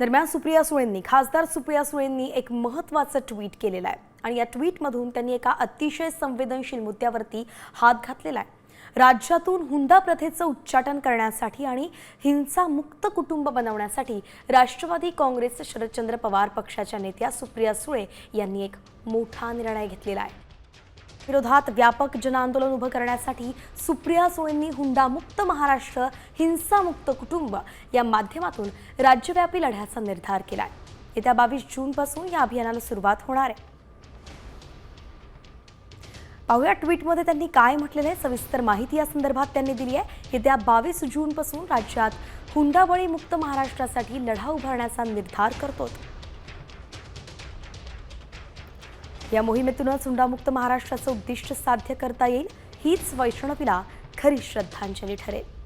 दरम्यान खासदार सुप्रिया सुळेंनी एक महत्त्वाचं ट्विट केलेलं आहे आणि या ट्विटमधून त्यांनी एका अतिशय संवेदनशील मुद्द्यावरती हात घातलेला आहे। राज्यातून हुंडा प्रथेचं उच्चाटन करण्यासाठी आणि हिंसामुक्त कुटुंब बनवण्यासाठी राष्ट्रवादी काँग्रेस शरदचंद्र पवार पक्षाच्या नेत्या सुप्रिया सुळे यांनी एक मोठा निर्णय घेतलेला आहे। विरोधात व्यापक जनआंदोलन उभं करण्यासाठी सुप्रिया सुळेंनी हुंडामुक्त महाराष्ट्र हिंसामुक्त कुटुंब या माध्यमातून राज्यव्यापी लढ्याचा निर्धार केला आहे। येत्या 22 जून पासून या अभियानाला सुरुवात होणार आहे। पाहूया ट्विटमध्ये त्यांनी काय म्हटलेलं आहे, सविस्तर माहिती या संदर्भात त्यांनी दिली आहे। येत्या 22 जून पासून राज्यात हुंडाबळी मुक्त महाराष्ट्रासाठी लढा उभारण्याचा निर्धार करतो। या मोहिमेतूनच हुंडामुक्त महाराष्ट्राचं उद्दिष्ट साध्य करता येईल, हीच वैष्णवीला खरी श्रद्धांजली ठरेल।